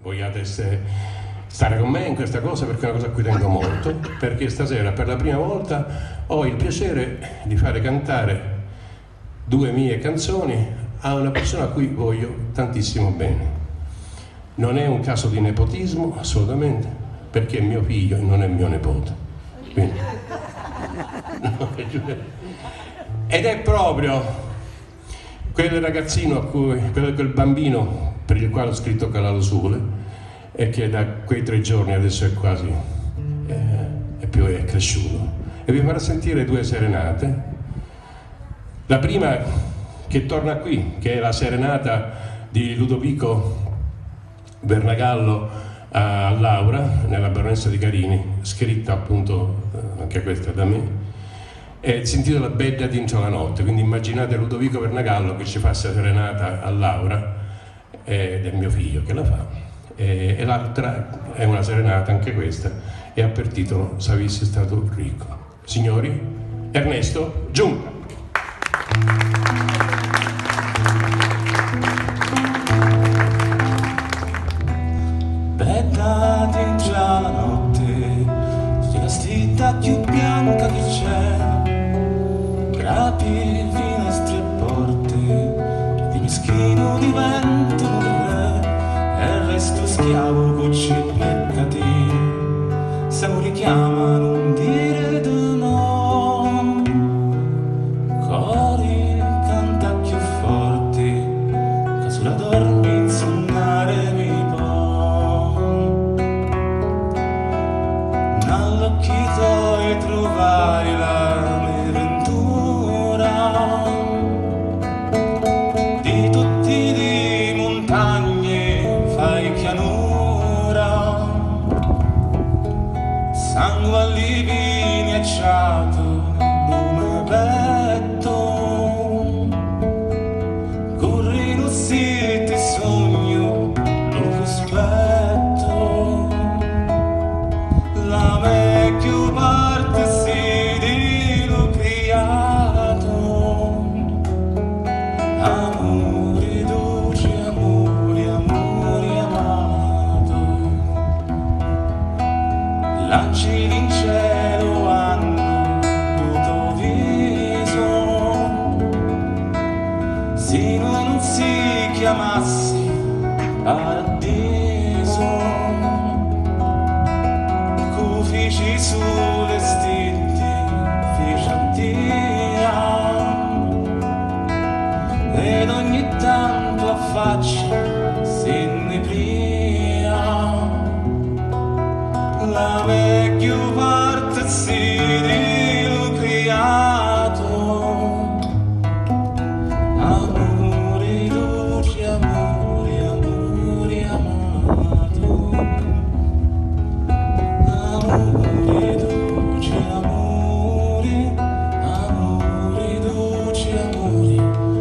vogliate stare con me in questa cosa, perché è una cosa a cui tengo molto, perché stasera per la prima volta ho il piacere di fare cantare 2 mie canzoni a una persona a cui voglio tantissimo bene. Non è un caso di nepotismo, assolutamente, perché è mio figlio e non è mio nipote. Quindi, no, ed è proprio quel ragazzino quel bambino per il quale ho scritto Calalo Sole, e che da quei 3 giorni adesso è quasi è cresciuto, e vi farà sentire 2 serenate. La prima che torna qui, che è la serenata di Ludovico Vernagallo a Laura nella Baronessa di Carini, scritta appunto anche questa da me, e si intitola Bella dentro la notte. Quindi immaginate Ludovico Vernagallo che ci fa serenata a Laura, ed è mio figlio che la fa. E l'altra è una serenata, anche questa, e ha per titolo Se avessi stato ricco. Signori, Ernesto Giunta. Bella dentro la notte, sei la strada più bianca che c'è, grapi finestre e porte, di meschino diventano re, e il resto schiavo con cipleccati, se mi richiama non dire di no, cori canta più forti, che sulla dormi insonnare mi può, nell'occhi tuoi trovare la mia ventura, di tutti di montagne fai pianura, sangue all'ivini acciato, lume petto, corri non si ti sogno, lo cospetto, la vecchia parte si di lo criato, amore dolce, amore, amore amato, lanci in cielo hanno il tuo viso, se non si chiamasse paradiso, cufici sulle stelle fece a Dio, ed ogni tanto affaccia se ne pria, la vecchia parte si di lo criato, amore dolce, amore, amore amato, amore dolce, amore, amore dolce, amore.